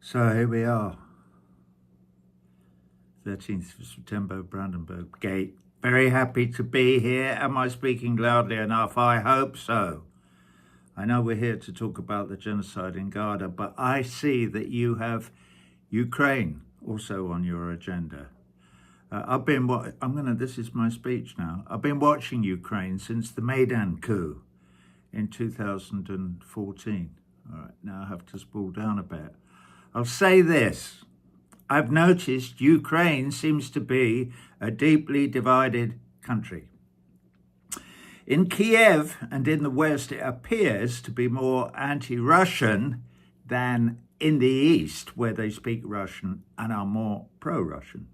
So here we are, 13th of September, Brandenburg Gate. Very happy to be here. Am I speaking loudly enough? I hope so. I know we're here to talk about the genocide in Gaza, but I see that you have Ukraine also on your agenda. This is my speech now. I've been watching Ukraine since the Maidan coup in 2014. All right, now I have to spool down a bit. I'll say this. I've noticed Ukraine seems to be a deeply divided country. In Kiev and in the West, it appears to be more anti-Russian than in the East, where they speak Russian and are more pro-Russian.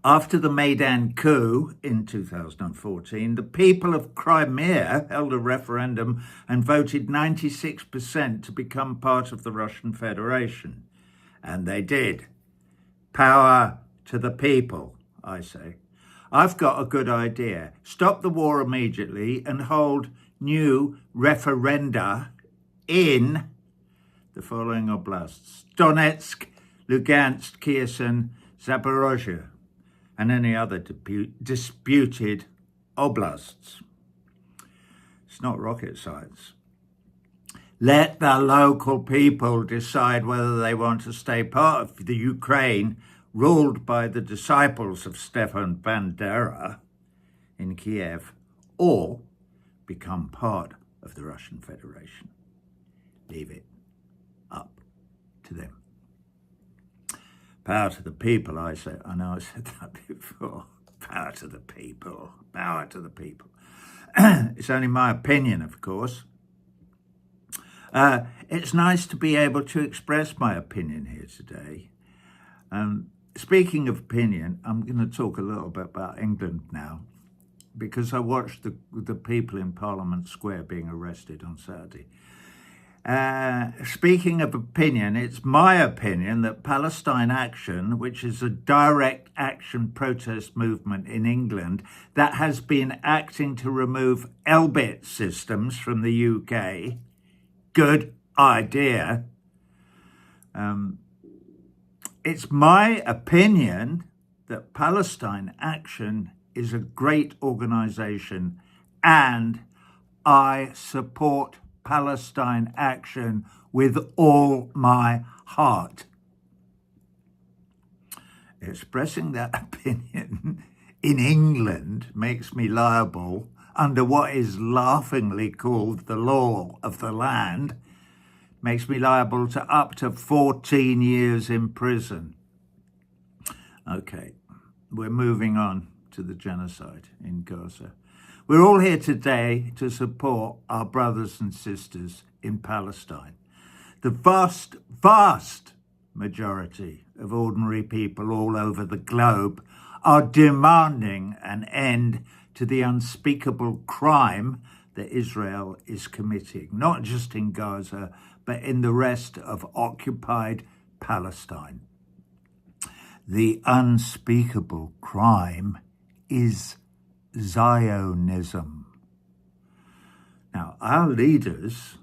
After the Maidan coup in 2014, the people of Crimea held a referendum and voted 96% to become part of the Russian Federation. And they did. Power to the people, I say. I've got a good idea. Stop the war immediately and hold new referenda in the following oblasts: Donetsk, Lugansk, Kherson, Zaporozhye, and any other disputed oblasts. It's not rocket science. Let the local people decide whether they want to stay part of the Ukraine ruled by the disciples of Stefan Bandera in Kiev, or become part of the Russian Federation. Leave it up to them. Power to the people, I say. I know I said that before. Power to the people. Power to the people. It's only my opinion, of course. It's nice to be able to express my opinion here today. Speaking of opinion, I'm going to talk a little bit about England now, because I watched the people in Parliament Square being arrested on Saturday. Speaking of opinion, it's my opinion that Palestine Action, which is a direct action protest movement in England that has been acting to remove Elbit systems from the UK, good idea. It's my opinion that Palestine Action is a great organization, and I support Palestine Action with all my heart. Expressing that opinion in England makes me liable under what is laughingly called the law of the land, makes me liable to up to 14 years in prison. Okay, we're moving on to the genocide in Gaza. We're all here today to support our brothers and sisters in Palestine. The vast, vast majority of ordinary people all over the globe are demanding an end to the unspeakable crime that Israel is committing, not just in Gaza, but in the rest of occupied Palestine. The unspeakable crime is Zionism. Now, our leaders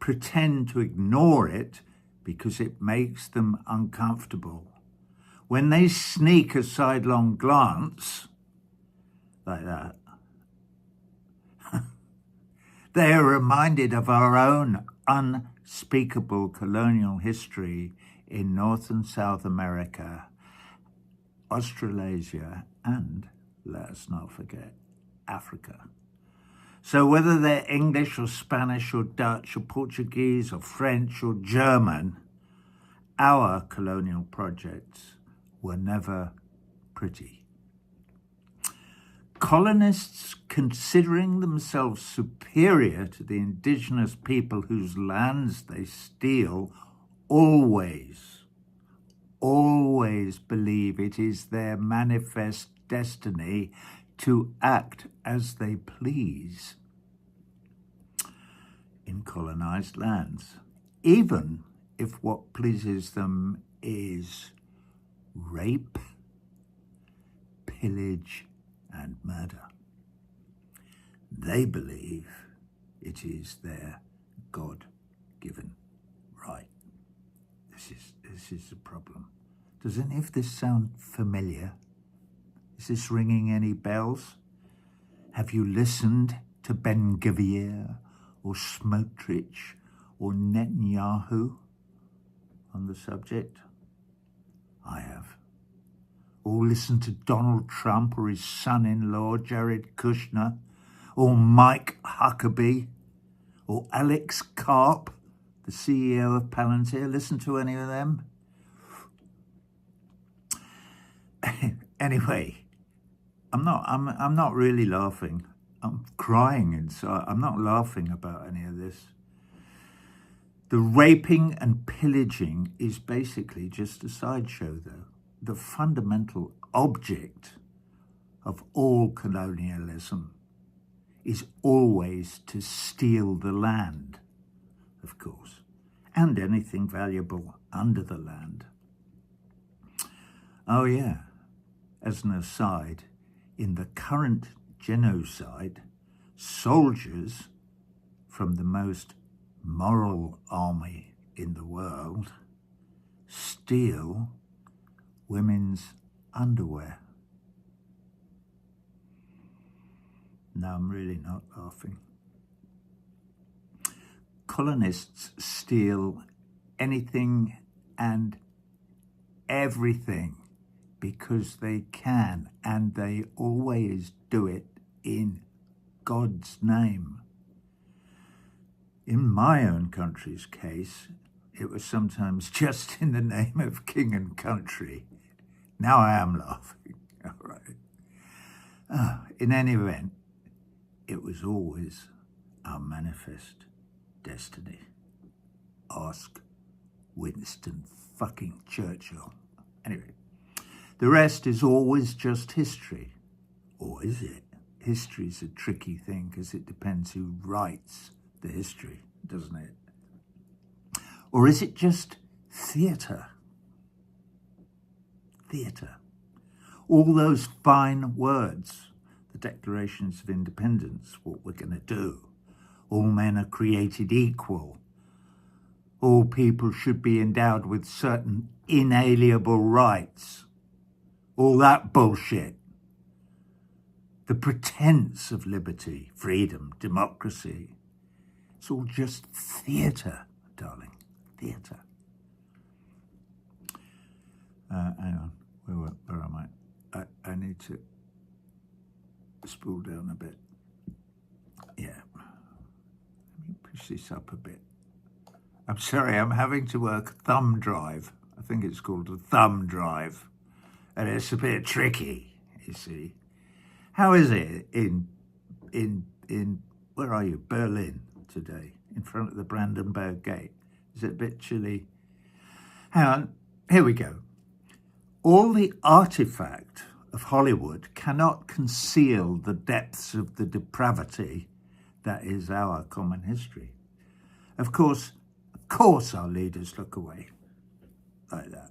pretend to ignore it because it makes them uncomfortable. When they sneak a sidelong glance like that, they are reminded of our own unspeakable colonial history in North and South America, Australasia, and, let us not forget, Africa. So whether they're English or Spanish or Dutch or Portuguese or French or German, our colonial projects were never pretty. Colonists, considering themselves superior to the indigenous people whose lands they steal, always believe it is their manifest destiny to act as they please in colonized lands, even if what pleases them is rape, pillage, and murder. They believe it is their God-given right. this is the problem. Does any of this sound familiar? Is this ringing any bells? Have you listened to Ben-Gvir or Smotrich or Netanyahu on the subject? I have. Or listened to Donald Trump or his son-in-law, Jared Kushner, or Mike Huckabee, or Alex Karp, the CEO of Palantir. Listen to any of them? Anyway, I'm not really laughing. I'm crying inside. I'm not laughing about any of this. The raping and pillaging is basically just a sideshow, though. The fundamental object of all colonialism is always to steal the land, of course, and anything valuable under the land. Oh yeah, as an aside, in the current genocide, soldiers from the most moral army in the world steal women's underwear. No, I'm really not laughing. Colonists steal anything and everything because they can, and they always do it in God's name. In my own country's case, it was sometimes just in the name of king and country. Now I am laughing, all right. In any event, it was always our manifest destiny. Ask Winston fucking Churchill. Anyway, the rest is always just history. Or is it? History's a tricky thing because it depends who writes the history, doesn't it? Or is it just theatre? Theatre. All those fine words, the declarations of independence, what we're going to do. All men are created equal. All people should be endowed with certain inalienable rights. All that bullshit. The pretense of liberty, freedom, democracy. It's all just theatre, darling. Theatre. Hang on. Where am I? I need to spool down a bit. Yeah. Let me push this up a bit. I'm sorry, I'm having to work thumb drive. I think it's called a thumb drive. And it's a bit tricky, you see. How is it in where are you? Berlin today, in front of the Brandenburg Gate. Is it a bit chilly? Hang on, here we go. All the artifact of Hollywood cannot conceal the depths of the depravity that is our common history. Of course our leaders look away like that.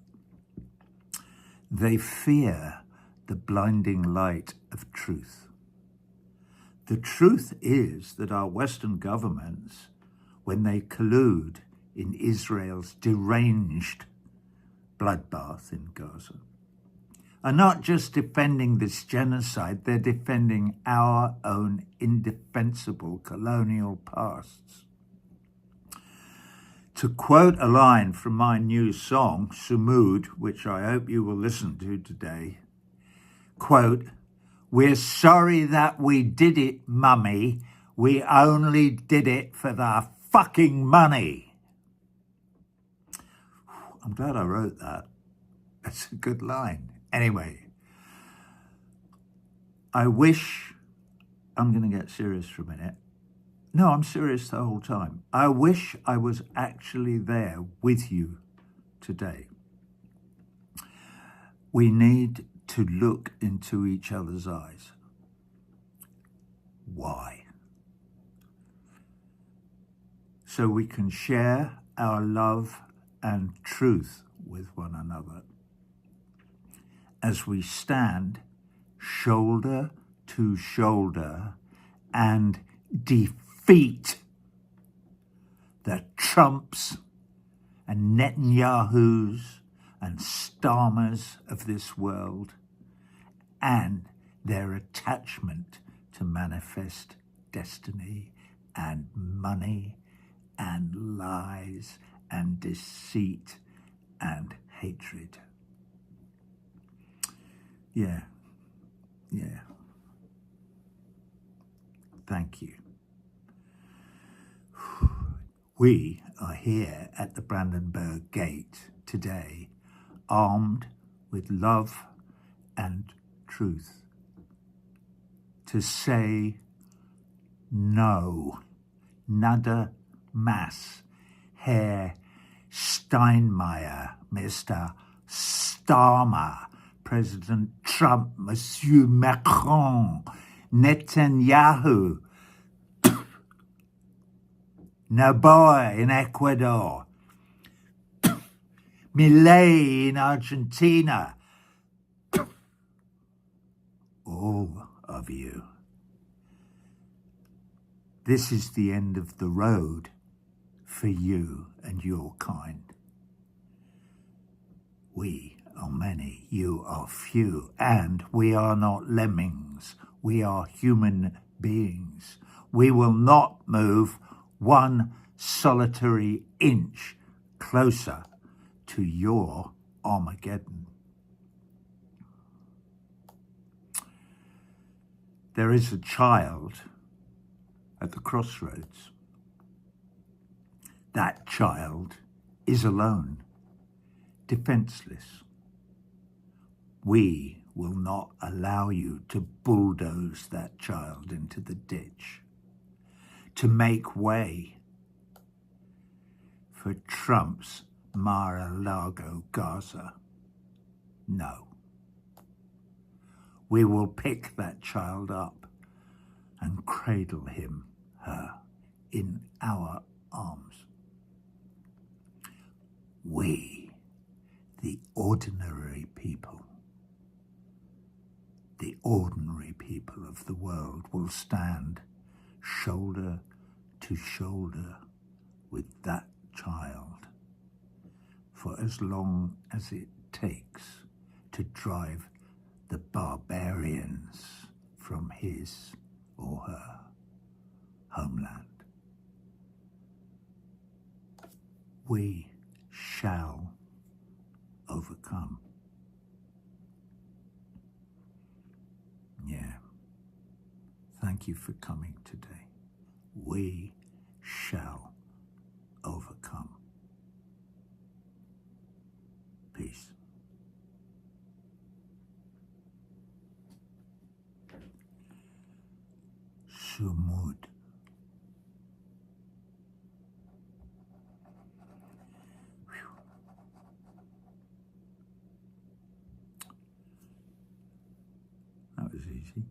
They fear the blinding light of truth. The truth is that our Western governments, when they collude in Israel's deranged bloodbath in Gaza, are not just defending this genocide, they're defending our own indefensible colonial pasts. To quote a line from my new song, Sumud, which I hope you will listen to today, quote, "We're sorry that we did it, mummy. We only did it for the fucking money." I'm glad I wrote that. That's a good line. Anyway, I'm going to get serious for a minute. No, I'm serious the whole time. I wish I was actually there with you today. We need to look into each other's eyes. Why? So we can share our love and truth with one another as we stand shoulder to shoulder and defeat the Trumps and Netanyahus and Starmers of this world, and their attachment to manifest destiny and money and lies and deceit and hatred. Yeah. Thank you. We are here at the Brandenburg Gate today, armed with love and truth, to say no, nada más, Herr Steinmeier, Mr. Starmer, President Trump, Monsieur Macron, Netanyahu, Noboa in Ecuador, Milei in Argentina, all of you. This is the end of the road for you and your kind. We are many, you are few, and we are not lemmings. We are human beings. We will not move one solitary inch closer to your Armageddon. There is a child at the crossroads. That child is alone, defenseless. We will not allow you to bulldoze that child into the ditch, to make way for Trump's Mar-a-Lago Gaza. No. We will pick that child up and cradle him, her, in our arms. We, the ordinary people of the world, will stand shoulder to shoulder with that child for as long as it takes to drive the barbarians from his or her homeland. We shall overcome. Yeah. Thank you for coming today. We shall overcome. Peace. Sumud. That was easy.